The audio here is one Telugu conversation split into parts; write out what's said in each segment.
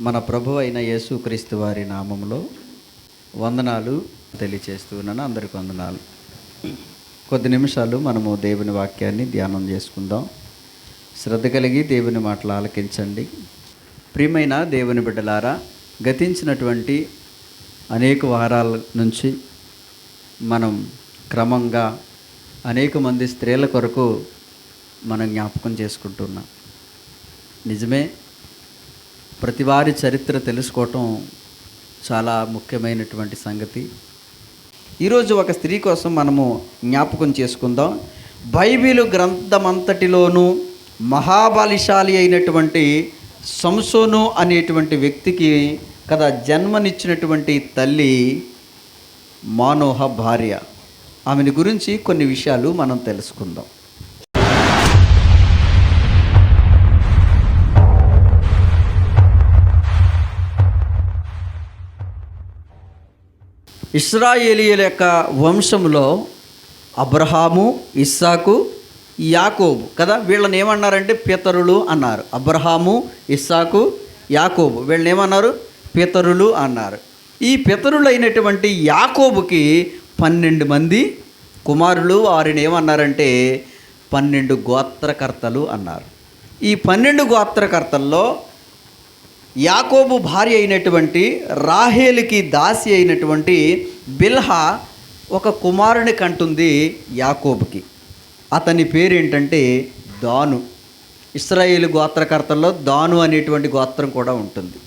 మన ప్రభు అయిన యేసుక్రీస్తు వారి నామంలో వందనాలు తెలియచేస్తున్నాను. అందరికి వందనాలు. కొద్ది నిమిషాలు మనము దేవుని వాక్యాన్ని ధ్యానం చేసుకుందాం. శ్రద్ధ కలిగి దేవుని మాటలు ఆలకించండి. ప్రియమైన దేవుని బిడ్డలారా, గతించినటువంటి అనేక వారాల నుంచి మనం క్రమంగా అనేక మంది స్త్రీల కొరకు మనం జ్ఞాపకం చేసుకుంటున్నాం. నిజమే, ప్రతివారి చరిత్ర తెలుసుకోవటం చాలా ముఖ్యమైనటువంటి సంగతి. ఈరోజు ఒక స్త్రీ కోసం మనము జ్ఞాపకం చేసుకుందాం. బైబిలు గ్రంథమంతటిలోనూ మహాబలిశాలి అయినటువంటి సంసోను అనేటువంటి వ్యక్తికి జన్మనిచ్చినటువంటి తల్లి మానోహ భార్య. ఆమెని గురించి కొన్ని విషయాలు మనం తెలుసుకుందాం. ఇశ్రాయేలీయుల యొక్క వంశంలో అబ్రహాము, ఇస్సాకు, యాకోబు వీళ్ళని ఏమన్నారంటే పితరులు అన్నారు. అబ్రహాము, ఇస్సాకు, యాకోబు వీళ్ళని ఏమన్నారు? పితరులు అన్నారు. ఈ పితరులైనటువంటి యాకోబుకి 12 మంది కుమారులు. వారిని ఏమన్నారంటే 12 గోత్రకర్తలు అన్నారు. ఈ 12 గోత్రకర్తల్లో యాకోబు భార్య అయినటువంటి రాహేలుకి దాసి అయినటువంటి బిల్హా ఒక కుమారుని కంటుంది యాకోబుకి. అతని పేరేంటంటే దాను. ఇశ్రాయేలు గోత్రకర్తల్లో దాను అనేటువంటి గోత్రం కూడా ఉంటుంది.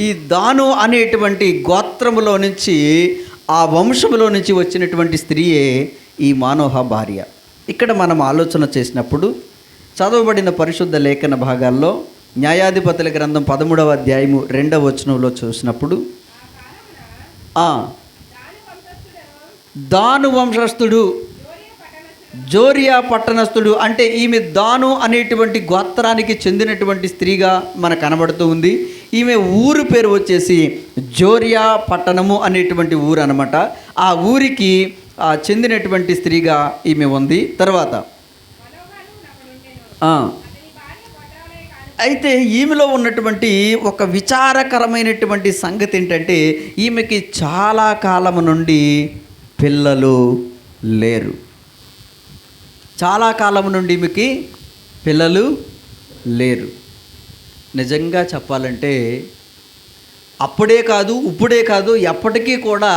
ఈ దాను అనేటువంటి గోత్రములో నుంచి, ఆ వంశములో నుంచి వచ్చినటువంటి స్త్రీయే ఈ మానోహ భార్య. ఇక్కడ మనం ఆలోచన చేసినప్పుడు చదవబడిన పరిశుద్ధ లేఖన భాగాల్లో న్యాయాధిపతుల గ్రంథం 13వ అధ్యాయము 2వ వచనంలో చూసినప్పుడు దాను వంశస్థుడు, జోరియా పట్టణస్థుడు, అంటే ఈమె దాను అనేటువంటి గోత్రానికి చెందినటువంటి స్త్రీగా మనకు కనబడుతూ ఉంది. ఈమె ఊరు పేరు వచ్చేసి జోరియా పట్టణము అనేటువంటి ఊరు అనమాట. ఆ ఊరికి చెందినటువంటి స్త్రీగా ఈమె ఉంది. తర్వాత అయితే ఈమెలో ఉన్నటువంటి ఒక విచారకరమైనటువంటి సంగతి ఏంటంటే, ఈమెకి చాలా కాలం నుండి పిల్లలు లేరు. చాలా కాలం నుండి ఈమెకి పిల్లలు లేరు. నిజంగా చెప్పాలంటే అప్పుడే కాదు, ఇప్పుడే కాదు, ఎప్పటికీ కూడా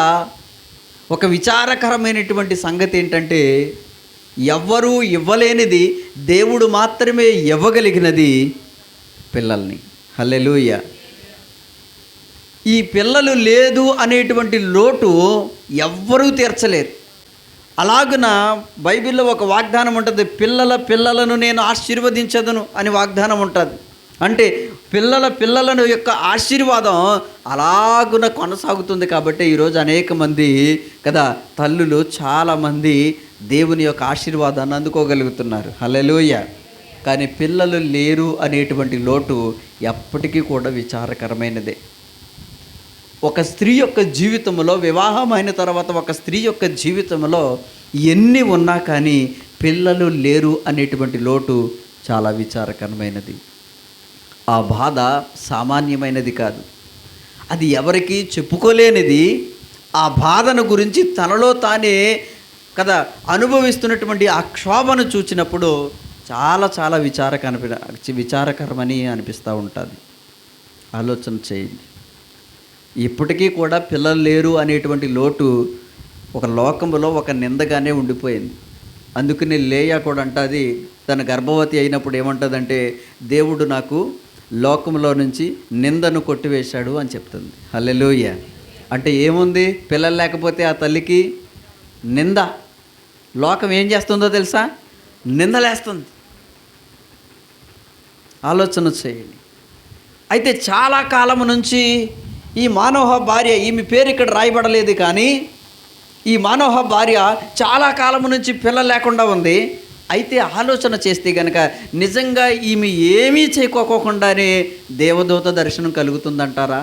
ఒక విచారకరమైనటువంటి సంగతి ఏంటంటే, ఎవ్వరూ ఇవ్వలేనిది దేవుడు మాత్రమే ఇవ్వగలిగినది పిల్లల్ని. హల్లెలూయా. ఈ పిల్లలు లేదు అనేటువంటి లోటు ఎవ్వరూ తీర్చలేరు. అలాగున బైబిల్లో ఒక వాగ్దానం ఉంటుంది, పిల్లలను నేను ఆశీర్వదించదను అని వాగ్దానం ఉంటుంది. అంటే పిల్లలను యొక్క ఆశీర్వాదం అలాగున కొనసాగుతుంది. కాబట్టి ఈరోజు అనేక మంది తల్లులు చాలామంది దేవుని యొక్క ఆశీర్వాదాన్ని అందుకోగలుగుతున్నారు. హల్లెలూయా. కానీ పిల్లలు లేరు అనేటువంటి లోటు ఎప్పటికీ కూడా విచారకరమైనదే. ఒక స్త్రీ యొక్క జీవితంలో, వివాహమైన తర్వాత ఒక స్త్రీ యొక్క జీవితంలో ఎన్ని ఉన్నా కానీ పిల్లలు లేరు అనేటువంటి లోటు చాలా విచారకరమైనది. ఆ బాధ సామాన్యమైనది కాదు. అది ఎవరికి చెప్పుకోలేనిది. ఆ బాధను గురించి తనలో తానే అనుభవిస్తున్నటువంటి ఆ క్షోభను చూచినప్పుడు చాలా చాలా విచారకరమని అనిపిస్తూ ఉంటుంది. ఆలోచన చేయండి. ఇప్పటికీ కూడా పిల్లలు లేరు అనేటువంటి లోటు ఒక లోకంలో ఒక నిందగానే ఉండిపోయింది. అందుకని లేయా కూడా అంటుంది, తన గర్భవతి అయినప్పుడు ఏమంటుందంటే, దేవుడు నాకు లోకంలో నుంచి నిందను కొట్టివేశాడు అని చెప్తుంది. హల్లెలూయా. అంటే ఏముంది? పిల్లలు లేకపోతే ఆ తల్లికి నింద. లోకం ఏం చేస్తుందో తెలుసా? నిందలేస్తుంది. ఆలోచన చేయండి. అయితే చాలా కాలం నుంచి ఈ మానోహ భార్య, ఈమె పేరు ఇక్కడ రాయబడలేదు, కానీ ఈ మానోహ భార్య చాలా కాలం నుంచి పిల్లలు లేకుండా ఉంది. అయితే ఆలోచన చేస్తే కనుక నిజంగా ఈమె ఏమీ చేయకోకుండానే దేవదూత దర్శనం కలుగుతుందంటారా?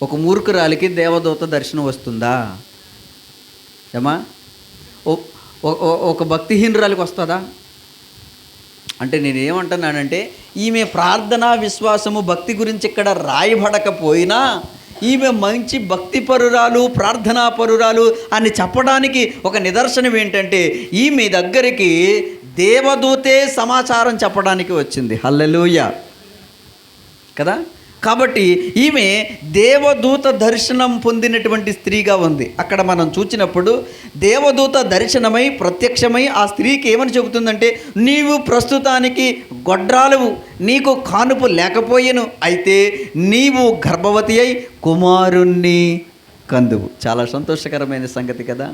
ఒక మూర్ఖురాలికి దేవదూత దర్శనం వస్తుందా? ఏమా? ఒక భక్తిహీనురాలికి వస్తుందా? అంటే నేనేమంటున్నానంటే, ఈమె ప్రార్థన, విశ్వాసము, భక్తి గురించి ఇక్కడ రాయబడకపోయినా ఈమె మంచి భక్తి పరురాలు, ప్రార్థనా పరురాలు అని చెప్పడానికి ఒక నిదర్శనం ఏంటంటే ఈమె దగ్గరికి దేవదూతే సమాచారం చెప్పడానికి వచ్చింది. హల్లెలూయా కదా. కాబట్టి ఈమె దేవదూత దర్శనం పొందినటువంటి స్త్రీగా ఉంది. అక్కడ మనం చూసినప్పుడు దేవదూత దర్శనమై ప్రత్యక్షమై ఆ స్త్రీకి ఏమని చెబుతుందంటే, నీవు ప్రస్తుతానికి గొడ్రాలువు, నీకు కానుపు లేకపోయెను, అయితే నీవు గర్భవతి అయి కుమారుణ్ణి కందువు. చాలా సంతోషకరమైన సంగతి కదా.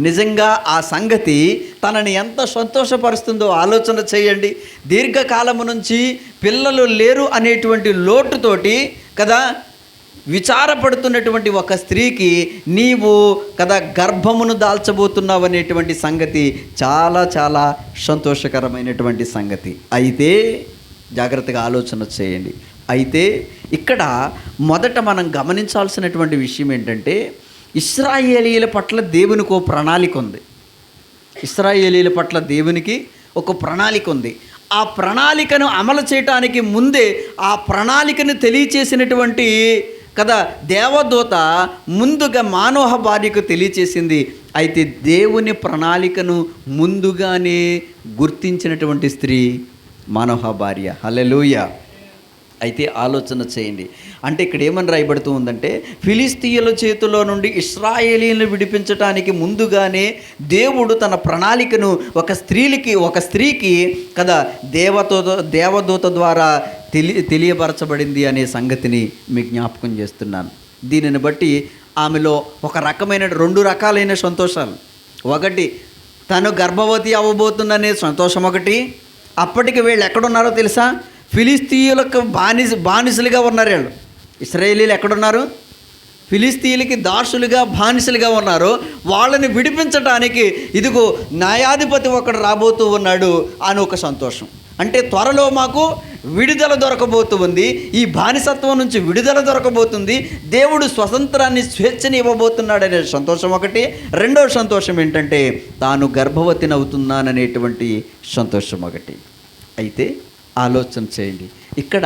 నిజంగా ఆ సంగతి తనని ఎంత సంతోషపరుస్తుందో ఆలోచన చేయండి. దీర్ఘకాలము నుంచి పిల్లలు లేరు అనేటువంటి లోటుతోటి కదా విచారపడుతున్నటువంటి ఒక స్త్రీకి నీవు కదా గర్భమును దాల్చబోతున్నావు అనేటువంటి సంగతి చాలా చాలా సంతోషకరమైనటువంటి సంగతి. అయితే జాగ్రత్తగా ఆలోచన చేయండి. అయితే ఇక్కడ మొదట మనం గమనించాల్సినటువంటి విషయం ఏంటంటే, ఇశ్రాయేలీయుల పట్ల దేవునికి ఒక ప్రణాళిక ఉంది. ఇశ్రాయేలీయుల పట్ల దేవునికి ఒక ప్రణాళిక ఉంది. ఆ ప్రణాళికను అమలు చేయటానికి ముందే ఆ ప్రణాళికను తెలియచేసినటువంటి కదా దేవదూత ముందుగా మానోహ భార్యకు తెలియచేసింది. అయితే దేవుని ప్రణాళికను ముందుగానే గుర్తించినటువంటి స్త్రీ మానోహ భార్య. హల్లెలూయా. అయితే ఆలోచన చేయండి. అంటే ఇక్కడ ఏమని రాయబడుతూ ఉందంటే, ఫిలిస్తీయుల చేతిలో నుండి ఇశ్రాయేలీయులను విడిపించడానికి ముందుగానే దేవుడు తన ప్రణాళికను ఒక స్త్రీకి కదా దేవదూత ద్వారా తెలియపరచబడింది అనే సంగతిని మీకు జ్ఞాపకం చేస్తున్నాను. దీనిని బట్టి ఆమెలో ఒక రకమైన 2 రకాలైన సంతోషాలు. ఒకటి, తను గర్భవతి అవ్వబోతుందనే సంతోషం ఒకటి. అప్పటికి వీళ్ళు ఎక్కడున్నారో తెలుసా? ఫిలిస్తీయులకు బానిసలుగా ఉన్నారు వీళ్ళు. ఇశ్రాయేలీలు ఎక్కడున్నారు? ఫిలిస్తీయులకి దాసులుగా, బానిసలుగా ఉన్నారు. వాళ్ళని విడిపించడానికి ఇదిగో న్యాయాధిపతి ఒకడు రాబోతూ ఉన్నాడు అని ఒక సంతోషం. అంటే త్వరలో మాకు విడుదల దొరకబోతూ ఉంది, ఈ బానిసత్వం నుంచి విడుదల దొరకబోతుంది, దేవుడు స్వతంత్రాన్ని, స్వేచ్ఛని ఇవ్వబోతున్నాడు అనే సంతోషం ఒకటి. రెండవ సంతోషం ఏంటంటే తాను గర్భవతిని అవుతున్నాననేటువంటి సంతోషం ఒకటి. అయితే ఆలోచన చేయండి. ఇక్కడ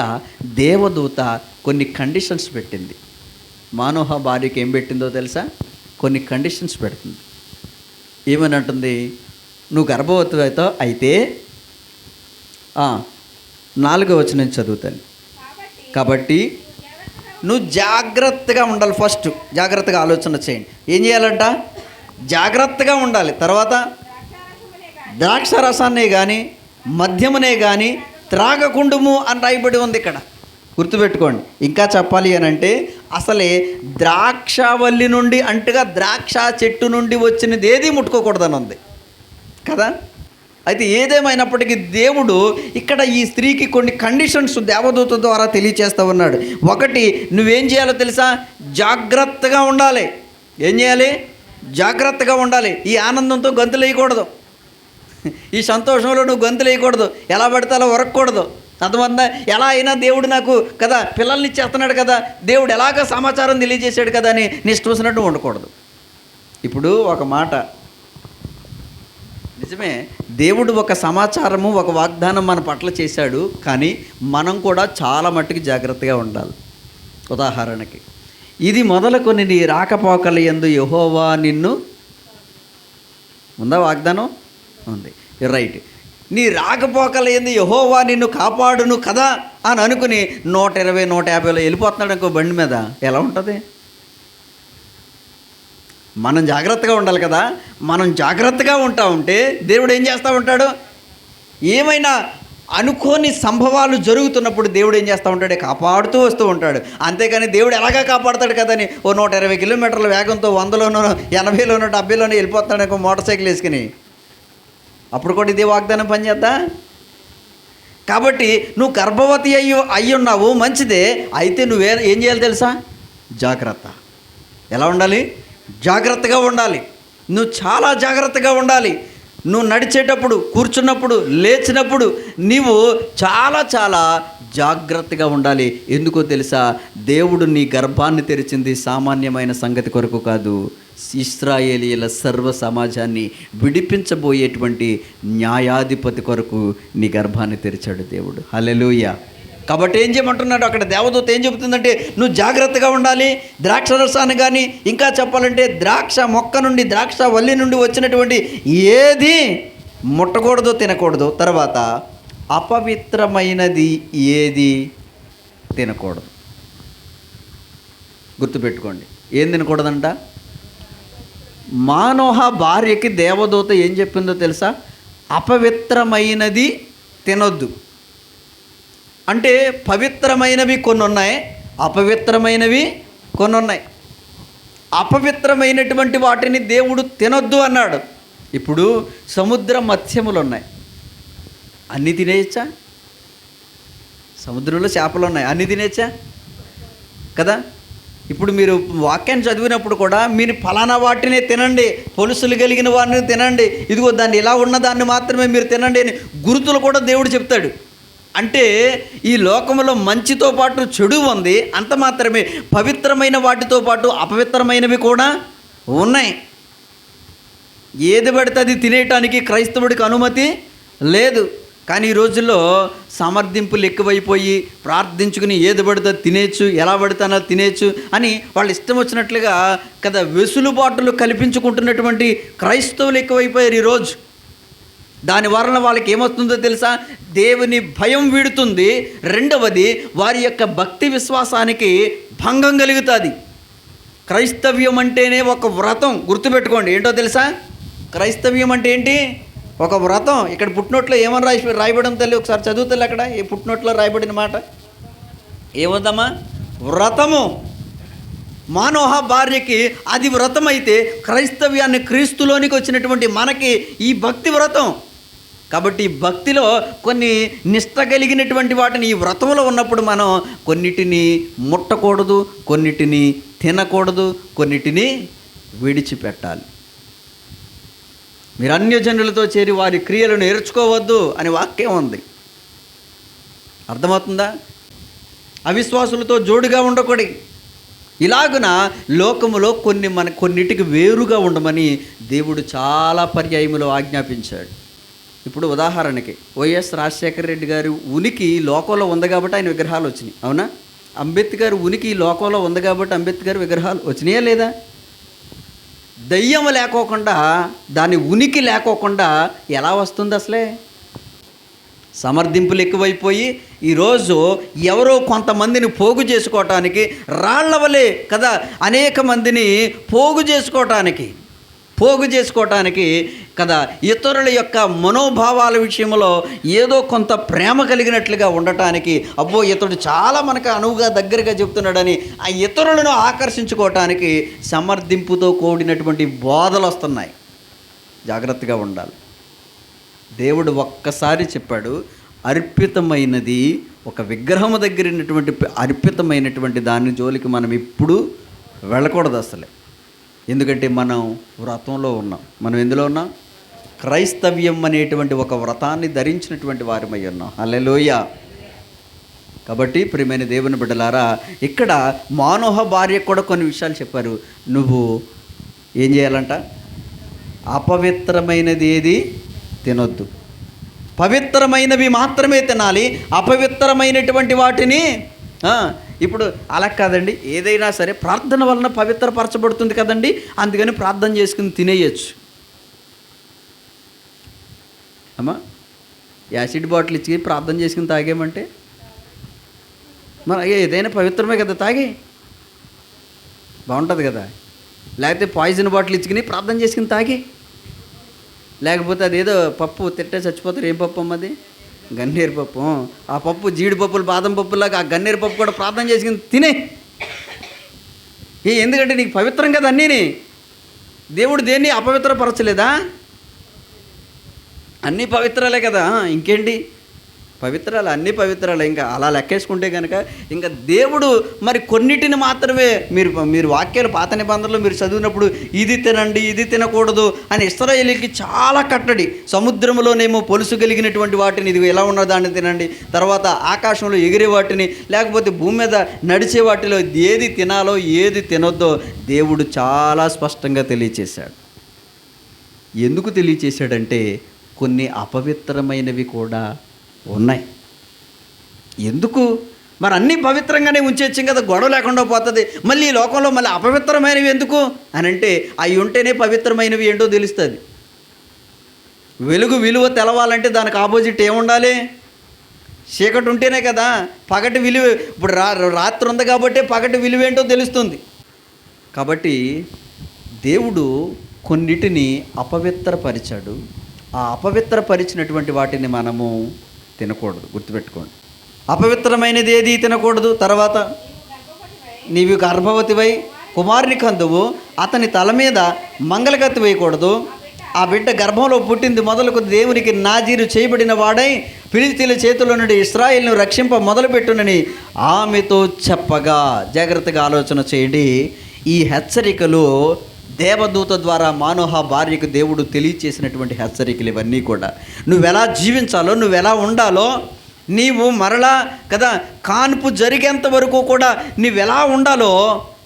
దేవదూత కొన్ని కండిషన్స్ పెట్టింది. మానోహ భార్యకి ఏం పెట్టిందో తెలుసా? కొన్ని కండిషన్స్ పెడుతుంది. ఏమని అంటుంది? నువ్వు గర్భవతి అవుతావు, అయితే 4వ వచనం చదువుతాను. కాబట్టి నువ్వు జాగ్రత్తగా ఉండాలి. ఫస్ట్ జాగ్రత్తగా ఆలోచన చేయండి. ఏం చేయాలంట? జాగ్రత్తగా ఉండాలి. తర్వాత ద్రాక్ష రసాన్నే కానీ మద్యమునే కానీ త్రాగకుండుము అని రాయబడి ఉంది ఇక్కడ. గుర్తుపెట్టుకోండి. ఇంకా చెప్పాలి అని అంటే అసలే ద్రాక్షవల్లి నుండి అంటగా ద్రాక్ష చెట్టు నుండి వచ్చినది ఏది ముట్టుకోకూడదని ఉంది కదా. అయితే ఏదేమైనప్పటికీ దేవుడు ఇక్కడ ఈ స్త్రీకి కొన్ని కండిషన్స్ దేవదూత ద్వారా తెలియచేస్తూ ఉన్నాడు. ఒకటి, నువ్వేం చేయాలో తెలుసా? జాగ్రత్తగా ఉండాలి. ఏం చేయాలి? జాగ్రత్తగా ఉండాలి. ఈ ఆనందంతో గంతులు వేయకూడదు, ఈ సంతోషంలో నువ్వు గంతులు వేయకూడదు, ఎలా పడితే అలా ఉరకకూడదు. అంతమంది ఎలా అయినా దేవుడు నాకు కదా పిల్లల్ని ఇచ్చేస్తున్నాడు కదా, దేవుడు ఎలాగ సమాచారం తెలియజేశాడు కదా అని నీ ఇష్టం వచ్చినట్టు ఉండకూడదు. ఇప్పుడు ఒక మాట నిజమే, దేవుడు ఒక సమాచారము, ఒక వాగ్దానం మన పట్ల చేశాడు. కానీ మనం కూడా చాలా మట్టుకు జాగ్రత్తగా ఉండాలి. ఉదాహరణకి, ఇది మొదలుకొని నీ రాకపోకల యందు యెహోవా నిన్ను, ఉందా వాగ్దానం? ఉంది, రైట్. నీ రాకపోకల యందు యెహోవా నిన్ను కాపాడును కదా అని అనుకుని 120, 150లో వెళ్ళిపోతున్నాడు ఇంకో బండి మీద, ఎలా ఉంటుంది? మనం జాగ్రత్తగా ఉండాలి కదా. మనం జాగ్రత్తగా ఉంటా ఉంటే దేవుడు ఏం చేస్తూ ఉంటాడు? ఏమైనా అనుకోని సంభవాలు జరుగుతున్నప్పుడు దేవుడు ఏం చేస్తూ ఉంటాడు? కాపాడుతూ వస్తూ ఉంటాడు. అంతేకాని దేవుడు ఎలాగా కాపాడుతాడు కదని 120 కిలోమీటర్ల వేగంతో 100లోనో 80లోనో 70లోనో వెళ్ళిపోతున్నాడు ఇంకో మోటార్ సైకిల్ వేసుకుని, అప్పుడు కూడా ఇదే వాగ్దానం పనిచేద్దా? కాబట్టి నువ్వు గర్భవతి అయ్యున్నావు, మంచిదే. అయితే ఏం చేయాలి తెలుసా? జాగ్రత్త. ఎలా ఉండాలి? జాగ్రత్తగా ఉండాలి. నువ్వు చాలా జాగ్రత్తగా ఉండాలి. నువ్వు నడిచేటప్పుడు, కూర్చున్నప్పుడు, లేచినప్పుడు నీవు చాలా చాలా జాగ్రత్తగా ఉండాలి. ఎందుకో తెలుసా? దేవుడు నీ గర్భాన్ని తెరిచింది సామాన్యమైన సంగతి కొరకు కాదు, ఇశ్రాయేలీయుల సర్వ సమాజాన్ని విడిపించబోయేటువంటి న్యాయాధిపతి కొరకు నీ గర్భాన్ని తెరిచాడు దేవుడు. హల్లెలూయా. కాబట్టి ఏం చేయమంటున్నాడు అక్కడ దేవదూత? ఏం చెబుతుందంటే నువ్వు జాగ్రత్తగా ఉండాలి. ద్రాక్ష రసాన్ని కానీ, ఇంకా చెప్పాలంటే ద్రాక్ష మొక్క నుండి, ద్రాక్ష వల్లి నుండి వచ్చినటువంటి ఏది ముట్టకూడదు, తినకూడదు. తర్వాత అపవిత్రమైనది ఏది తినకూడదు. గుర్తుపెట్టుకోండి, ఏం తినకూడదంట? మానోహ భార్యకి దేవదూత ఏం చెప్పిందో తెలుసా? అపవిత్రమైనది తినొద్దు. అంటే పవిత్రమైనవి కొన్ని ఉన్నాయి, అపవిత్రమైనవి కొన్ని ఉన్నాయి. అపవిత్రమైనటువంటి వాటిని దేవుడు తినొద్దు అన్నాడు. ఇప్పుడు సముద్ర మత్స్యములు ఉన్నాయి, అన్నీ తినేయచ్చా? సముద్రంలో చేపలు ఉన్నాయి, అన్నీ తినేయచ్చా కదా? ఇప్పుడు మీరు వాక్యాన్ని చదివినప్పుడు కూడా మీరు ఫలానా వాటినే తినండి, పొలుసులు కలిగిన వాటిని తినండి, ఇదిగో దాన్ని ఇలా ఉన్నదాన్ని మాత్రమే మీరు తినండి అని గుర్తులు కూడా దేవుడు చెప్తాడు. అంటే ఈ లోకంలో మంచితో పాటు చెడు ఉంది, అంత మాత్రమే పవిత్రమైన వాటితో పాటు అపవిత్రమైనవి కూడా ఉన్నాయి. ఏది పడితే అది తినేయటానికి క్రైస్తవుడికి అనుమతి లేదు. కానీ ఈ రోజుల్లో సమర్థింపులు ఎక్కువైపోయి ప్రార్థించుకుని ఏది పడితే తినేచ్చు, ఎలా పడితే అలా తినేచ్చు అని వాళ్ళు ఇష్టం వచ్చినట్లుగా కదా వెసులుబాటులు కల్పించుకుంటున్నటువంటి క్రైస్తవులు ఎక్కువైపోయారు ఈరోజు. దాని వలన వాళ్ళకి ఏమవుతుందో తెలుసా? దేవుని భయం వీడుతుంది. రెండవది, వారి యొక్క భక్తి విశ్వాసానికి భంగం కలుగుతుంది. క్రైస్తవ్యం అంటేనే ఒక వ్రతం. గుర్తుపెట్టుకోండి, ఏంటో తెలుసా? క్రైస్తవ్యం అంటే ఏంటి? ఒక వ్రతం. ఇక్కడ పుట్టినోట్లో ఏమని రాయబడిన తల్లి ఒకసారి చదువుతారు. అక్కడ ఏ పుట్టినోట్లో రాయబడిన మాట ఏమవుతామా? వ్రతము. మానోహ భార్యకి అది వ్రతం అయితే క్రైస్తవ్యాన్ని, క్రీస్తులోనికి వచ్చినటువంటి మనకి ఈ భక్తి వ్రతం. కాబట్టి ఈ భక్తిలో కొన్ని నిష్ట కలిగినటువంటి వాటిని ఈ వ్రతంలో ఉన్నప్పుడు మనం కొన్నిటిని ముట్టకూడదు, కొన్నిటిని తినకూడదు, కొన్నిటిని విడిచిపెట్టాలి. మీరు అన్యజనులతో చేరి వారి క్రియలను నేర్చుకోవద్దు అని వాక్యం ఉంది. అర్థమవుతుందా? అవిశ్వాసులతో జోడుగా ఉండకూడదు. ఇలాగున లోకములో కొన్నిటికి వేరుగా ఉండమని దేవుడు చాలా పర్యాయములో ఆజ్ఞాపించాడు. ఇప్పుడు ఉదాహరణకి వైఎస్ రాజశేఖర రెడ్డి గారి ఉనికి లోకంలో ఉంది కాబట్టి ఆయన విగ్రహాలు వచ్చినాయి, అవునా? అంబేద్కర్ ఉనికి లోకంలో ఉంది కాబట్టి అంబేద్కర్ విగ్రహాలు వచ్చినాయా లేదా? దయ్యం లేకోకుండా, దాని ఉనికి లేకోకుండా ఎలా వస్తుంది అసలే? సమర్థింపులు ఎక్కువైపోయి ఈరోజు ఎవరో కొంతమందిని పోగు చేసుకోవటానికి, రాళ్ల వలె కదా అనేక మందిని పోగు చేసుకోవటానికి కదా ఇతరుల యొక్క మనోభావాల విషయంలో ఏదో కొంత ప్రేమ కలిగినట్లుగా ఉండటానికి, అబ్బో ఇతడు చాలా మనకు అనువుగా దగ్గరగా చెప్తున్నాడని ఆ ఇతరులను ఆకర్షించుకోవటానికి సమర్థింపుతో కూడినటువంటి బోధలు వస్తున్నాయి. జాగ్రత్తగా ఉండాలి. దేవుడు ఒక్కసారి చెప్పాడు, అర్పితమైనది ఒక విగ్రహము దగ్గర ఉన్నటువంటి అర్పితమైనటువంటి దాని జోలికి మనం ఇప్పుడు వెళ్ళకూడదు అసలే. ఎందుకంటే మనం వ్రతంలో ఉన్నాం. మనం ఎందులో ఉన్నాం? క్రైస్తవ్యం అనేటువంటి ఒక వ్రతాన్ని ధరించినటువంటి వారమై ఉన్నాం. హల్లెలూయా. కాబట్టి ప్రియమైన దేవుని బిడ్డలారా, ఇక్కడ మానోహ భార్యకు కూడా కొన్ని విషయాలు చెప్పారు. నువ్వు ఏం చేయాలంట? అపవిత్రమైనది ఏది తినొద్దు, పవిత్రమైనవి మాత్రమే తినాలి, అపవిత్రమైనటువంటి వాటిని ఇప్పుడు అలా కాదండి, ఏదైనా సరే ప్రార్థన వలన పవిత్రపరచబడుతుంది కదండి, అందుకని ప్రార్థన చేసుకుని తినేయచ్చు. అమ్మా, యాసిడ్ బాటిల్ ఇచ్చి ప్రార్థన చేసుకుని తాగేమంటే మరి ఏదైనా పవిత్రమే కదా, తాగి బాగుంటుంది కదా. లేకపోతే పాయిజన్ బాటిల్ ఇచ్చుకుని ప్రార్థన చేసుకుని తాగి, లేకపోతే అదేదో పప్పు తిట్టే చచ్చిపోతారు. ఏం పప్పు అమ్మ అది? గన్నేరు పప్పు. ఆ పప్పు జీడిపప్పులు, బాదం పప్పులాగా ఆ గన్నేరు పప్పు కూడా ప్రార్థన చేసుకుని తినే. ఎందుకంటే నీకు పవిత్రం కదా అన్నీని. దేవుడు దేన్ని అపవిత్రపరచలేదా? అన్నీ పవిత్రాలే కదా, ఇంకేంటి? పవిత్రాలు, అన్నీ పవిత్రాలు. ఇంకా అలా లెక్కేసుకుంటే కనుక ఇంకా దేవుడు మరి కొన్నిటిని మాత్రమే మీరు వాక్యాలు పాత నిబంధనలు మీరు చదివినప్పుడు ఇది తినండి, ఇది తినకూడదు అని ఇశ్రాయేలీకి చాలా కట్టడి. సముద్రంలోనేమో పొలుసు కలిగినటువంటి వాటిని ఇది ఎలా ఉన్నదాన్ని తినండి, తర్వాత ఆకాశంలో ఎగిరే వాటిని, లేకపోతే భూమి మీద నడిచే వాటిలో ఏది తినాలో ఏది తినొద్దో దేవుడు చాలా స్పష్టంగా తెలియచేశాడు. ఎందుకు తెలియచేశాడంటే కొన్ని అపవిత్రమైనవి కూడా ఉన్నాయి. ఎందుకు? మరి అన్నీ పవిత్రంగానే ఉంచేచ్చు కదా, గొడవ లేకుండా పోతుంది. మళ్ళీ ఈ లోకంలో మళ్ళీ అపవిత్రమైనవి ఎందుకు అని అంటే అవి ఉంటేనే పవిత్రమైనవి ఏంటో తెలుస్తుంది. వెలుగు విలువ తెలవాలంటే దానికి ఆపోజిట్ ఏముండాలి? చీకటి ఉంటేనే కదా పగటి విలువ. ఇప్పుడు రాత్రి ఉంది కాబట్టి పగటి విలువ ఏంటో తెలుస్తుంది. కాబట్టి దేవుడు కొన్నిటిని అపవిత్రపరిచాడు. ఆ అపవిత్రపరిచినటువంటి వాటిని మనము తినకూడదు, గుర్తుపెట్టుకోండి. అపవిత్రమైనది ఏది తినకూడదు. తర్వాత నీవు గర్భవతివై కుమారుని కందువు, అతని తల మీద మంగళగత్తి వేయకూడదు. ఆ బిడ్డ గర్భంలో పుట్టింది మొదలుకు దేవునికి నాజీరు చేయబడిన వాడై ఫిలిష్తీయుల చేతిలో నుండి ఇశ్రాయేలును రక్షింప మొదలుపెట్టునని ఆమెతో చెప్పగా. జాగ్రత్తగా ఆలోచన చేయండి. ఈ హెచ్చరికలు దేవదూత ద్వారా మానోహ భార్యకు దేవుడు తెలియచేసినటువంటి హెచ్చరికలు ఇవన్నీ కూడా. నువ్వెలా జీవించాలో, నువ్వెలా ఉండాలో, నీవు మరలా కదా కాన్పు జరిగేంత వరకు కూడా నువ్వెలా ఉండాలో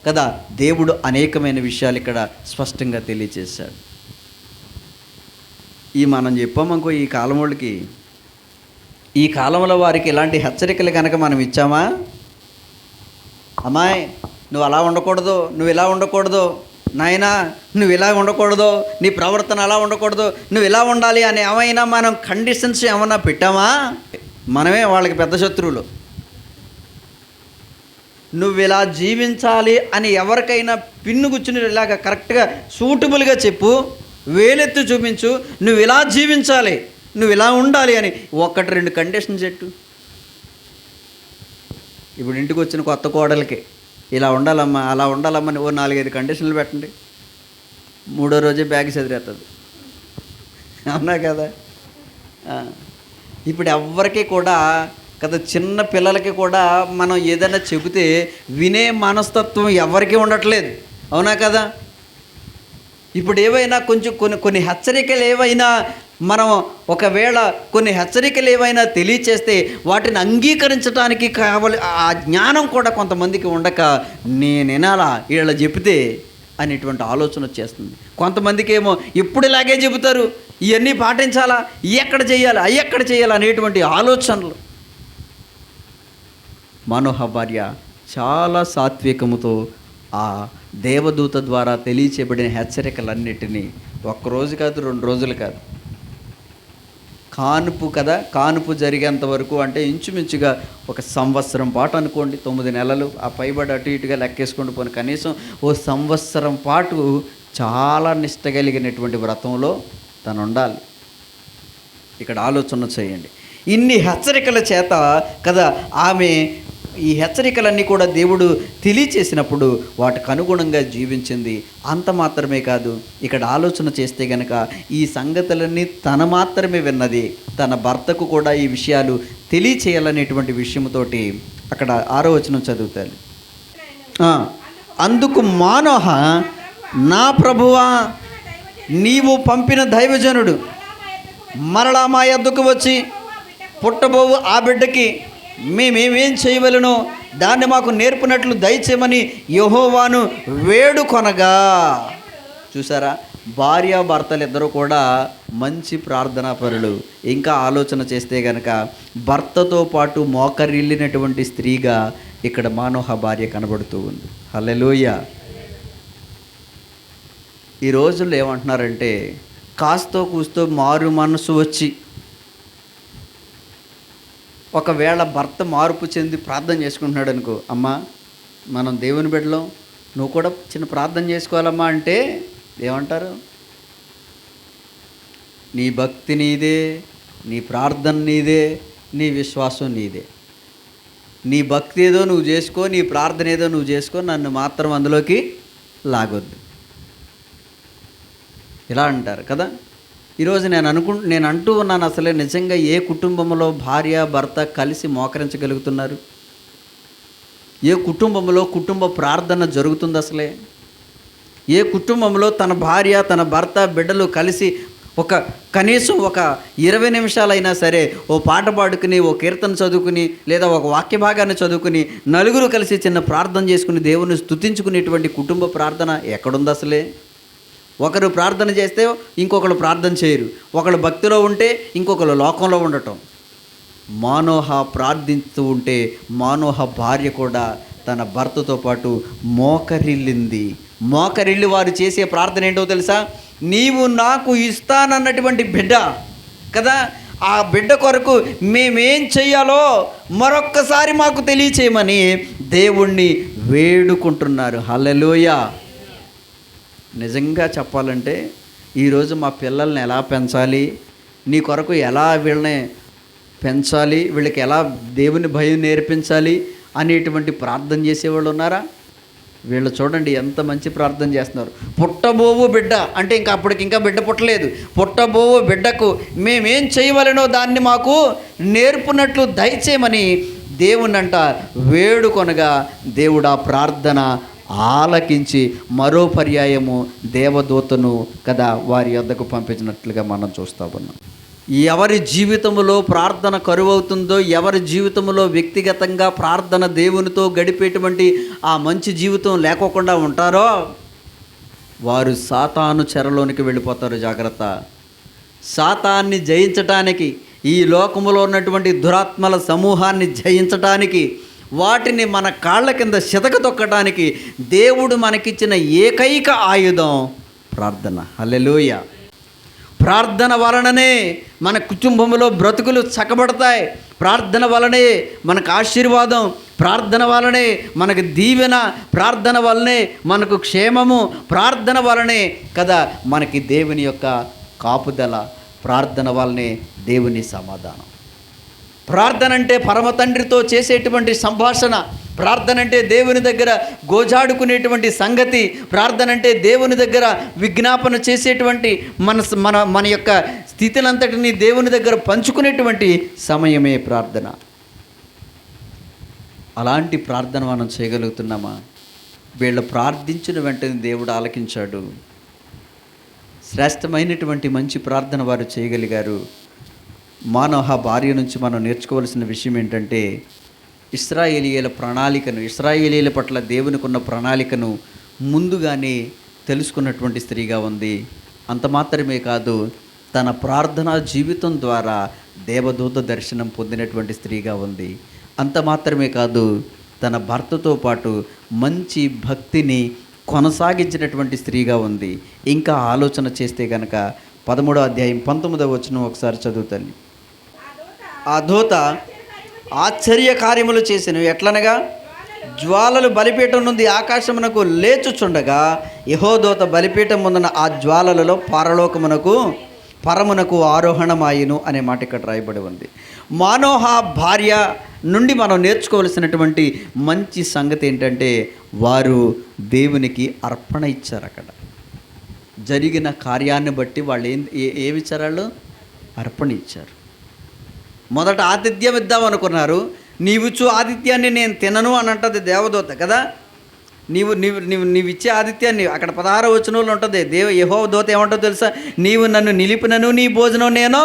కదా దేవుడు అనేకమైన విషయాలు ఇక్కడ స్పష్టంగా తెలియచేశాడు. మనం చెప్పామనుకో, ఈ కాలం వాళ్ళకి, ఈ కాలంలో వారికి ఇలాంటి హెచ్చరికలు కనుక మనం ఇచ్చామా, అమ్మాయి నువ్వు అలా ఉండకూడదు, నువ్వు ఇలా ఉండకూడదు, నాయనా నువ్వు ఇలా ఉండకూడదు, నీ ప్రవర్తన అలా ఉండకూడదు, నువ్వు ఇలా ఉండాలి అని ఏమైనా మనం కండిషన్స్ ఏమన్నా పెట్టామా, మనమే వాళ్ళకి పెద్ద శత్రువులు. నువ్వు ఇలా జీవించాలి అని ఎవరికైనా పిన్ను కూర్చుని ఇలాగ కరెక్ట్గా సూటబుల్గా చెప్పు, వేలెత్తి చూపించు, నువ్వు ఇలా జీవించాలి, నువ్వు ఇలా ఉండాలి అని 1-2 కండిషన్స్ పెట్టు. ఇప్పుడు ఇంటికి వచ్చిన కొత్త కోడలకి ఇలా ఉండాలమ్మా, అలా ఉండాలమ్మా అని 4-5 కండిషన్లు పెట్టండి. 3వ రోజే బ్యాగ్ చదివేస్తుంది. అవునా కదా? ఇప్పుడు ఎవ్వరికి కూడా కదా, చిన్న పిల్లలకి కూడా మనం ఏదైనా చెబితే వినే మనస్తత్వం ఎవరికీ ఉండట్లేదు. అవునా కదా? ఇప్పుడు ఏవైనా కొంచెం కొన్ని హెచ్చరికలు ఏవైనా మనం ఒకవేళ కొన్ని హెచ్చరికలు ఏవైనా తెలియచేస్తే వాటిని అంగీకరించడానికి కావాలి ఆ జ్ఞానం కూడా కొంతమందికి ఉండక, నేను వినాలా వీళ్ళ చెబితే అనేటువంటి ఆలోచన వచ్చేస్తుంది. కొంతమందికి ఏమో ఇప్పుడు ఇలాగే చెబుతారు, ఇవన్నీ పాటించాలా, ఎక్కడ చేయాలి, ఎక్కడ చేయాలి అనేటువంటి ఆలోచనలు. మానోహ భార్య చాలా సాత్వికముతో ఆ దేవదూత ద్వారా తెలియచేయబడిన హెచ్చరికలన్నిటినీ 1 రోజు కాదు, 2 రోజులు కాదు, కానుపు కదా, కానుపు జరిగేంత వరకు అంటే ఇంచుమించుగా 1 సంవత్సరం పాటు అనుకోండి, 9 నెలలు, ఆ పైబడి అటు ఇటుగా లెక్కేసుకుంటూ పోను, కనీసం 1 సంవత్సరం పాటు చాలా నిష్ట కలిగినటువంటి వ్రతంలో తను ఉండాలి. ఇక్కడ ఆలోచన చేయండి. ఇన్ని హెచ్చరికల చేత కదా ఆమె ఈ హెచ్చరికలన్నీ కూడా దేవుడు తెలియచేసినప్పుడు వాటికి అనుగుణంగా జీవించింది. అంత మాత్రమే కాదు, ఇక్కడ ఆలోచన చేస్తే గనక ఈ సంగతులన్నీ తన మాత్రమే విన్నది, తన భర్తకు కూడా ఈ విషయాలు తెలియచేయాలనేటువంటి విషయంతోటి అక్కడ 6వ వచనం చదువుతాను. అందుకు మానోహ, నా ప్రభువా, నీవు పంపిన దైవజనుడు మరలా మా యొద్దకు వచ్చి పుట్టబోవు ఆ బిడ్డకి మేమేమేం చేయవలనో దాన్ని మాకు నేర్పినట్లు దయచేయమని యెహోవాను వేడుకొనగా. చూసారా, భార్యాభర్తలు ఇద్దరు కూడా మంచి ప్రార్థనాపరులు. ఇంకా ఆలోచన చేస్తే గనక భర్తతో పాటు మోకరిల్లినటువంటి స్త్రీగా ఇక్కడ మానోహ భార్య కనబడుతూ ఉంది. హల్లెలూయా. ఈ రోజుల్లో ఏమంటున్నారంటే, కాస్తో కూస్తో మారు మనసు వచ్చి ఒకవేళ భర్త మార్పు చెంది ప్రార్థన చేసుకుంటున్నాడు అనుకో, అమ్మా మనం దేవుని బిడ్డలం, నువ్వు కూడా చిన్న ప్రార్థన చేసుకోవాలమ్మా అంటే ఏమంటారు? నీ భక్తి నీదే, నీ ప్రార్థన నీదే, నీ విశ్వాసం నీదే. నీ భక్తి ఏదో నువ్వు చేసుకో, నీ ప్రార్థన ఏదో నువ్వు చేసుకో, నన్ను మాత్రం అందులోకి లాగొద్దు, ఇలా అంటారు కదా. ఈరోజు నేను అంటూ ఉన్నాను, అసలే నిజంగా ఏ కుటుంబంలో భార్య భర్త కలిసి మోకరించగలుగుతున్నారు? ఏ కుటుంబంలో కుటుంబ ప్రార్థన జరుగుతుంది? అసలే ఏ కుటుంబంలో తన భార్య తన భర్త బిడ్డలు కలిసి కనీసం ఒక 20 నిమిషాలైనా సరే ఓ పాట పాడుకుని, ఓ కీర్తన చదువుకుని, లేదా ఒక వాక్య భాగాన్ని చదువుకుని, నలుగురు కలిసి చిన్న ప్రార్థన చేసుకుని దేవుని స్తుతించుకునేటువంటి కుటుంబ ప్రార్థన ఎక్కడుంది? అసలే ఒకరు ప్రార్థన చేస్తే ఇంకొకరు ప్రార్థన చేయరు, ఒకరు భక్తిలో ఉంటే ఇంకొకరు లోకంలో ఉండటం. మానోహ ప్రార్థిస్తూ ఉంటే మానోహ భార్య కూడా తన భర్తతో పాటు మోకరిల్లింది. మోకరిల్లి వారు చేసే ప్రార్థన ఏంటో తెలుసా? నీవు నాకు ఇస్తానన్నటువంటి బిడ్డ కదా, ఆ బిడ్డ కొరకు మేమేం చెయ్యాలో మరొక్కసారి మాకు తెలియచేయమని దేవుణ్ణి వేడుకుంటున్నారు. హల్లెలూయా. నిజంగా చెప్పాలంటే ఈరోజు మా పిల్లల్ని ఎలా పెంచాలి, నీ కొరకు ఎలా వీళ్ళని పెంచాలి, వీళ్ళకి ఎలా దేవుని భయం నేర్పించాలి అనేటువంటి ప్రార్థన చేసేవాళ్ళు ఉన్నారా? వీళ్ళు చూడండి ఎంత మంచి ప్రార్థన చేస్తున్నారు. పుట్టబోవు బిడ్డ అంటే ఇంకా బిడ్డ పుట్టలేదు. పుట్టబోవు బిడ్డకు మేమేం చేయవలనో దాన్ని మాకు నేర్పునట్లు దయచేయమని దేవుణ్ణంట వేడుకొనగా దేవుడు ఆ ప్రార్థన ఆలకించి మరో పర్యాయము దేవదూతను కదా వారి యొద్దకు పంపించినట్లుగా మనం చూస్తూ ఉన్నాం. ఎవరి జీవితంలో ప్రార్థన కరువవుతుందో, ఎవరి జీవితంలో వ్యక్తిగతంగా ప్రార్థన దేవునితో గడిపేటువంటి ఆ మంచి జీవితం లేకోకుండా ఉంటారో వారు సాతాను చెరలోనికి వెళ్ళిపోతారు. జాగ్రత్త. సాతాన్ని జయించటానికి, ఈ లోకములో ఉన్నటువంటి దురాత్మల సమూహాన్ని జయించటానికి, వాటిని మన కాళ్ళ కింద చితక తొక్కడానికి దేవుడు మనకిచ్చిన ఏకైక ఆయుధం ప్రార్థన. హల్లెలూయా. ప్రార్థన వలననే మన కుటుంబంలో బ్రతుకులు చక్కబడతాయి. ప్రార్థన వలనే మనకు ఆశీర్వాదం, ప్రార్థన వలనే మనకు దీవెన, ప్రార్థన వలనే మనకు క్షేమము, ప్రార్థన వలనే కదా మనకి దేవుని యొక్క కాపుదల, ప్రార్థన వలనే దేవుని సమాధానం. ప్రార్థన అంటే పరమ తండ్రితో చేసేటువంటి సంభాషణ. ప్రార్థన అంటే దేవుని దగ్గర గోజాడుకునేటువంటి సంగతి. ప్రార్థన అంటే దేవుని దగ్గర విజ్ఞాపన చేసేటువంటి మన యొక్క స్థితినంతటిని దేవుని దగ్గర పంచుకునేటువంటి సమయమే ప్రార్థన. అలాంటి ప్రార్థన మనం చేయగలుగుతున్నామా? వీళ్ళు ప్రార్థించిన వెంటనే దేవుడు ఆలకించాడు. శ్రేష్టమైనటువంటి మంచి ప్రార్థన వారు చేయగలిగారు. మానోహ భార్య నుంచి మనం నేర్చుకోవాల్సిన విషయం ఏంటంటే, ఇశ్రాయేలీయుల ప్రణాళికను, ఇశ్రాయేలీయుల పట్ల దేవునికి ఉన్న ప్రణాళికను ముందుగానే తెలుసుకున్నటువంటి స్త్రీగా ఉంది. అంత మాత్రమే కాదు, తన ప్రార్థనా జీవితం ద్వారా దేవదూత దర్శనం పొందినటువంటి స్త్రీగా ఉంది. అంత మాత్రమే కాదు, తన భర్తతో పాటు మంచి భక్తిని కొనసాగించినటువంటి స్త్రీగా ఉంది. ఇంకా ఆలోచన చేస్తే కనుక 13వ అధ్యాయం 19వ వచనం ఒకసారి చదువుతాను. ఆ దూత ఆశ్చర్య కార్యములు చేసినవి ఎట్లనగా, జ్వాలలు బలిపీఠం నుండి ఆకాశమునకు లేచుచుండగా యెహోదూత బలిపీఠం ముందున ఆ జ్వాలలలో పరమునకు ఆరోహణమాయిను అనే మాట ఇక్కడ రాయబడి ఉంది. మానోహ భార్య నుండి మనం నేర్చుకోవలసినటువంటి మంచి సంగతి ఏంటంటే, వారు దేవునికి అర్పణ ఇచ్చారు. అక్కడ జరిగిన కార్యాన్ని బట్టి వాళ్ళు ఏమి ఇచ్చారు? వాళ్ళు అర్పణ ఇచ్చారు. మొదట ఆతిథ్యం ఇద్దాం అనుకున్నారు. నీవిచ్చు ఆతిథ్యాన్ని నేను తినను అని అంటుంది దేవదూత కదా. నీవు ఇచ్చే ఆతిథ్యాన్ని అక్కడ 16వ వచనంలో ఉంటుంది. యెహోవా దూత ఏమంటుందో తెలుసా? నీవు నన్ను నిలిపినను నీ భోజనం నేను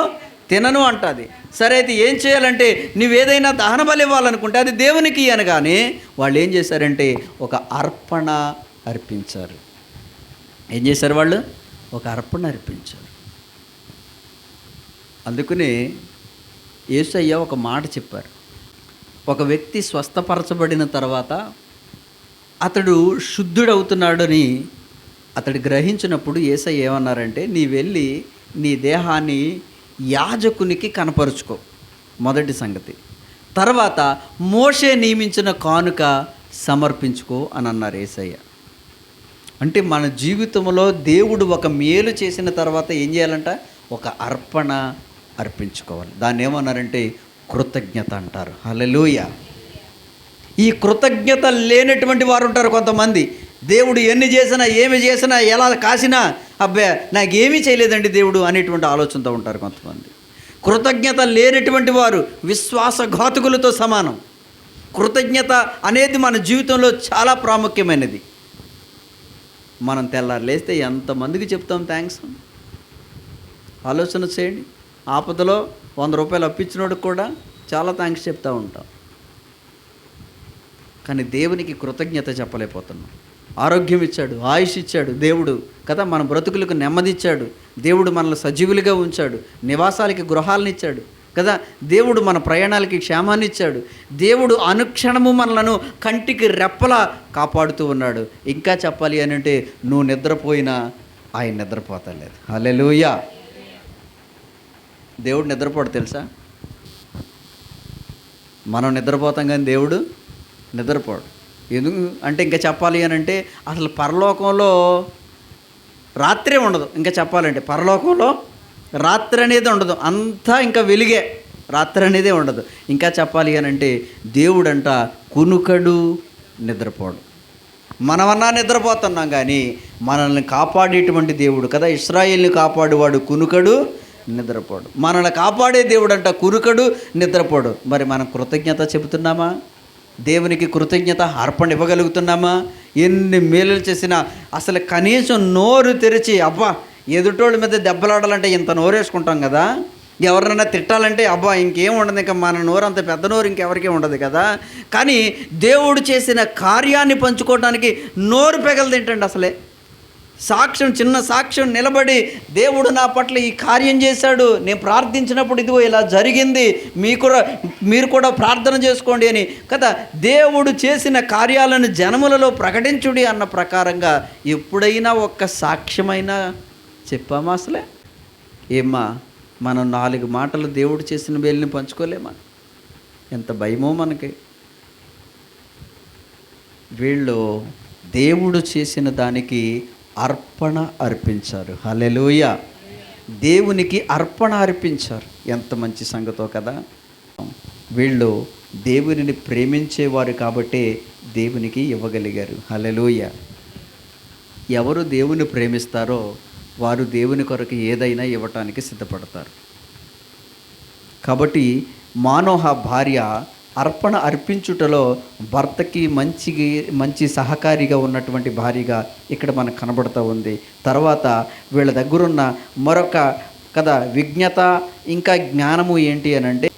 తినను అంటుంది. సరే, అయితే ఏం చేయాలంటే, నువ్వేదైనా దహన బలి ఇవ్వాలనుకుంటే అది దేవునికి అనగానే వాళ్ళు ఏం చేశారంటే ఒక అర్పణ అర్పించారు. ఏం చేశారు? వాళ్ళు ఒక అర్పణ అర్పించారు. అందుకనే యేసయ్య ఒక మాట చెప్పారు. ఒక వ్యక్తి స్వస్థపరచబడిన తర్వాత అతడు శుద్ధుడవుతున్నాడని అతడు గ్రహించినప్పుడు యేసయ్య ఏమన్నారంటే, నీ వెళ్ళి నీ దేహాన్ని యాజకునికి కనపరుచుకో, మొదటి సంగతి. తర్వాత మోషే నియమించిన కానుక సమర్పించుకో అని అన్నారు యేసయ్య. అంటే మన జీవితంలో దేవుడు ఒక మేలు చేసిన తర్వాత ఏం చేయాలంట? ఒక అర్పణ అర్పించుకోవాలి. దాన్ని ఏమన్నారంటే కృతజ్ఞత అంటారు. హల్లెలూయా. ఈ కృతజ్ఞత లేనటువంటి వారు ఉంటారు కొంతమంది. దేవుడు ఎన్ని చేసినా, ఏమి చేసినా, ఎలా కాసినా అబ్బే నాకేమీ చేయలేదండి దేవుడు అనేటువంటి ఆలోచనతో ఉంటారు కొంతమంది. కృతజ్ఞత లేనటువంటి వారు విశ్వాసఘాతకులతో సమానం. కృతజ్ఞత అనేది మన జీవితంలో చాలా ప్రాముఖ్యమైనది. మనం తెల్లారు లేస్తే ఎంతమందికి చెప్తాం థ్యాంక్స్? ఆలోచన చేయండి. ఆపదలో 100 రూపాయలు అప్పించినోడికి కూడా చాలా థ్యాంక్స్ చెప్తూ ఉంటాం. కానీ దేవునికి కృతజ్ఞత చెప్పలేకపోతున్నాం. ఆరోగ్యం ఇచ్చాడు, ఆయుష్ ఇచ్చాడు దేవుడు కదా, మన బ్రతుకులకు నెమ్మది ఇచ్చాడు దేవుడు, మనల్ని సజీవులుగా ఉంచాడు, నివాసాలకి గృహాలను ఇచ్చాడు కదా, దేవుడు మన ప్రయాణాలకి క్షేమాన్ని ఇచ్చాడు, దేవుడు అనుక్షణము మనలను కంటికి రెప్పలా కాపాడుతూ ఉన్నాడు. ఇంకా చెప్పాలి అని అంటే నువ్వు నిద్రపోయినా ఆయన నిద్రపోతలేదు. హల్లెలూయా. దేవుడు నిద్రపోడు తెలుసా? మనం నిద్రపోతాం కానీ దేవుడు నిద్రపోడు. ఎందుకు అంటే ఇంకా చెప్పాలి అని అంటే అసలు పరలోకంలో రాత్రే ఉండదు. ఇంకా చెప్పాలంటే పరలోకంలో రాత్రి అనేది ఉండదు, అంతా ఇంకా వెలుగే, రాత్రి అనేదే ఉండదు. ఇంకా చెప్పాలి అని అంటే దేవుడంట కునుకడు, నిద్రపోడు. మనమన్నా నిద్రపోతున్నాం కానీ మనల్ని కాపాడేటువంటి దేవుడు కదా, ఇశ్రాయేల్ని కాపాడేవాడు కునుకడు, నిద్రపోడు. మనల్ని కాపాడే దేవుడు అంట కునుకడు, నిద్రపోడు. మరి మనం కృతజ్ఞత చెబుతున్నామా? దేవునికి కృతజ్ఞత అర్పణ ఇవ్వగలుగుతున్నామా? ఎన్ని మేలులు చేసినా అసలు కనీసం నోరు తెరిచి అబ్బా ఎదుటోళ్ళ మీద దెబ్బలాడాలంటే ఇంత నోరు వేసుకుంటాం కదా, ఎవరినైనా తిట్టాలంటే అబ్బా ఇంకేం ఉండదు, ఇంకా మన నోరు అంత పెద్ద నోరు ఇంకెవరికీ ఉండదు కదా. కానీ దేవుడు చేసిన కార్యాన్ని పంచుకోవడానికి నోరు పెగలదేంటండి అసలే. సాక్ష్యం, చిన్న సాక్ష్యం నిలబడి దేవుడు నా పట్ల ఈ కార్యం చేశాడు, నేను ప్రార్థించినప్పుడు ఇదిగో ఇలా జరిగింది, మీరు కూడా ప్రార్థన చేసుకోండి అని కదా, దేవుడు చేసిన కార్యాలను జనములలో ప్రకటించుడి అన్న ప్రకారంగా ఎప్పుడైనా ఒక్క సాక్ష్యమైనా చెప్పామా అసలే? ఏమ్మా మనం 4 మాటలు దేవుడు చేసిన మేలుని పంచుకోలేమా? ఎంత భయమో మనకి. వీళ్ళు దేవుడు చేసిన దానికి అర్పణ అర్పించారు. హల్లెలూయా. దేవునికి అర్పణ అర్పించారు. ఎంత మంచి సంగతో కదా. వీళ్ళు దేవునిని ప్రేమించేవారు కాబట్టే దేవునికి ఇవ్వగలిగారు. హల్లెలూయా. ఎవరు దేవుని ప్రేమిస్తారో వారు దేవుని కొరకు ఏదైనా ఇవ్వటానికి సిద్ధపడతారు. కాబట్టి మానోహ భార్య అర్పణ అర్పించుటలో భర్తకి మంచి సహకారిగా ఉన్నటువంటి భార్యగా ఇక్కడ మనకు కనబడుతూ ఉంది. తర్వాత వీళ్ళ దగ్గరున్న మరొక కదా విజ్ఞత ఇంకా జ్ఞానము ఏంటి అని అంటే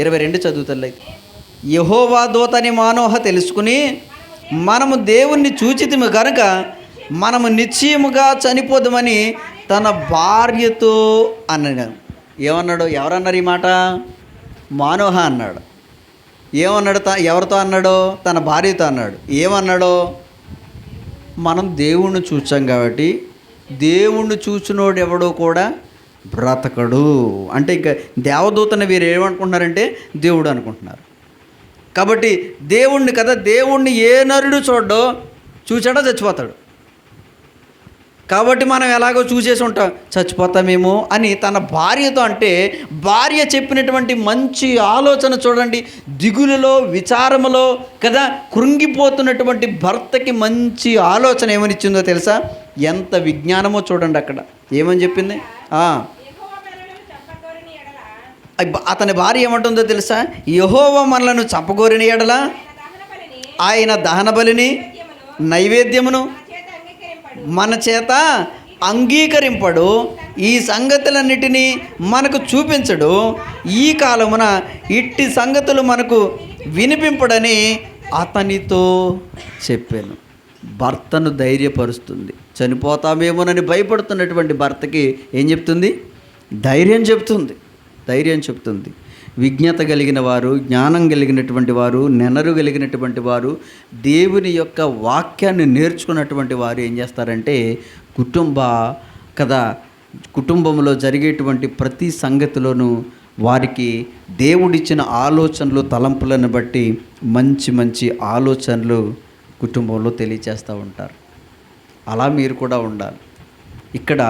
22 చదువుతలైతే, యెహోవా దూతని మానోహ తెలుసుకుని మనము దేవుణ్ణి చూచితిము గనుక మనము నిశ్చయముగా చనిపోదామని తన భార్యతో అన్నాడు. ఏమన్నాడు? ఎవరన్నారు ఈ మాట? మానోహ అన్నాడు. ఏమన్నాడు? ఎవరితో అన్నాడో? తన భార్యతో అన్నాడు. ఏమన్నాడో? మనం దేవుణ్ణి చూచాం కాబట్టి దేవుణ్ణి చూచినోడు ఎవడో కూడా బ్రతకడు అంటే ఇంకా దేవదూతని వీరు ఏమనుకుంటున్నారంటే దేవుడు అనుకుంటున్నారు. కాబట్టి దేవుణ్ణి కదా, దేవుణ్ణి ఏ నరుడు చూడడో, చూచాడో చచ్చిపోతాడు. కాబట్టి మనం ఎలాగో చూసేసి ఉంటాం, చచ్చిపోతామేమో అని తన భార్యతో అంటే, భార్య చెప్పినటువంటి మంచి ఆలోచన చూడండి. దిగులులో విచారములో కదా కృంగిపోతున్నటువంటి భర్తకి మంచి ఆలోచన ఏమనిచ్చిందో తెలుసా? ఎంత విజ్ఞానమో చూడండి. అక్కడ ఏమని చెప్పింది? అతని భార్య ఏమంటుందో తెలుసా? యెహోవా మనలను చంపగోరిన ఎడల ఆయన దహన బలిని నైవేద్యమును మన చేత అంగీకరింపడు, ఈ సంగతులన్నిటినీ మనకు చూపించడు, ఈ కాలమున ఇట్టి సంగతులు మనకు వినిపింపడని అతనితో చెప్పాను. భర్తను ధైర్యపరుస్తుంది. చనిపోతామేమోనని భయపడుతున్నటువంటి భర్తకి ఏం చెప్తుంది? ధైర్యం చెప్తుంది. విజ్ఞత కలిగిన వారు, జ్ఞానం కలిగినటువంటి వారు, నెనరు కలిగినటువంటి వారు, దేవుని యొక్క వాక్యాన్ని నేర్చుకున్నటువంటి వారు ఏం చేస్తారంటే కుటుంబంలో జరిగేటువంటి ప్రతి సంగతిలోనూ వారికి దేవుడిచ్చిన ఆలోచనలు, తలంపులను బట్టి మంచి ఆలోచనలు కుటుంబంలో తెలియచేస్తూ ఉంటారు. అలా మీరు కూడా ఉండాలి. ఇక్కడ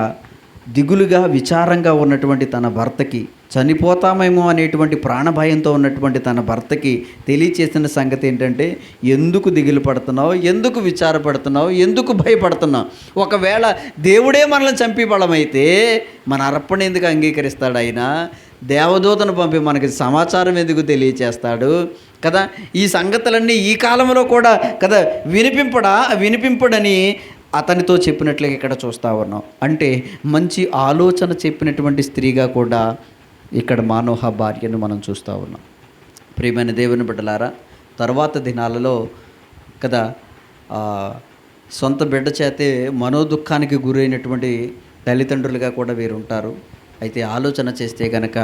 దిగులుగా విచారంగా ఉన్నటువంటి తన భర్తకి, చనిపోతామేమో అనేటువంటి ప్రాణభయంతో ఉన్నటువంటి తన భర్తకి తెలియచేసిన సంగతి ఏంటంటే, ఎందుకు దిగులు పడుతున్నావు, ఎందుకు విచారపడుతున్నావు, ఎందుకు భయపడుతున్నావు? ఒకవేళ దేవుడే మనల్ని చంపి బలమైతే మన అర్పణ ఎందుకు అంగీకరిస్తాడు ఆయన? దేవదూతను పంపి మనకి సమాచారం ఎందుకు తెలియచేస్తాడు కదా? ఈ సంగతులన్నీ ఈ కాలంలో కూడా కదా వినిపింపడని అతనితో చెప్పినట్లుగా ఇక్కడ చూస్తూ ఉన్నాం. అంటే మంచి ఆలోచన చెప్పినటువంటి స్త్రీగా కూడా ఇక్కడ మానోహ భార్యను మనం చూస్తూ ఉన్నాం. ప్రియమైన దేవుని బిడ్డలారా, తర్వాత దినాలలో కదా సొంత బిడ్డ చేతే మనోదుఖానికి గురైనటువంటి తల్లిదండ్రులుగా కూడా వీరు ఉంటారు. అయితే ఆలోచన చేస్తే కనుక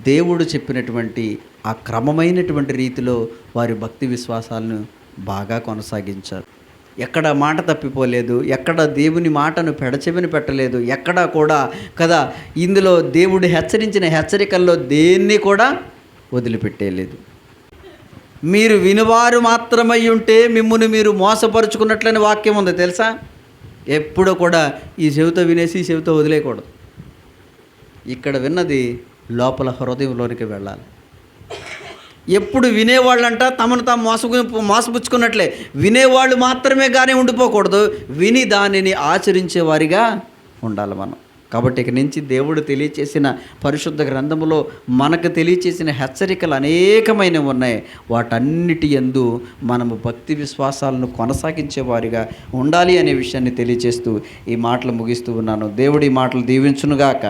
దేవుడు చెప్పినటువంటి ఆ క్రమమైనటువంటి రీతిలో వారి భక్తి విశ్వాసాలను బాగా కొనసాగించారు. ఎక్కడ మాట తప్పిపోలేదు, ఎక్కడ దేవుని మాటను పెడచెవిని పెట్టలేదు, ఎక్కడా కూడా కదా ఇందులో దేవుడు హెచ్చరించిన హెచ్చరికల్లో దేన్ని కూడా వదిలిపెట్టేయలేదు. మీరు వినువారు మాత్రమై ఉంటే మిమ్మును మీరు మోసపరుచుకున్నట్లని వాక్యం ఉంది తెలుసా? ఎప్పుడూ కూడా ఈ చెవితో వినేసి ఈ చెవితో వదిలేయకూడదు. ఇక్కడ విన్నది లోపల హృదయంలోనికి వెళ్ళాలి. ఎప్పుడు వినేవాళ్ళంట తమను తాము మోసపుచ్చుకున్నట్లే వినేవాళ్ళు మాత్రమే కానీ ఉండిపోకూడదు, విని దానిని ఆచరించేవారిగా ఉండాలి మనం. కాబట్టి ఇక నుంచి దేవుడు తెలియచేసిన పరిశుద్ధ గ్రంథములో మనకు తెలియచేసిన హెచ్చరికలు అనేకమైనవి ఉన్నాయి. వాటన్నిటి యందు మనము భక్తి విశ్వాసాలను కొనసాగించేవారిగా ఉండాలి అనే విషయాన్ని తెలియచేస్తూ ఈ మాటలు ముగిస్తూ ఉన్నాను. దేవుడి మాటలు దీవించునుగాక.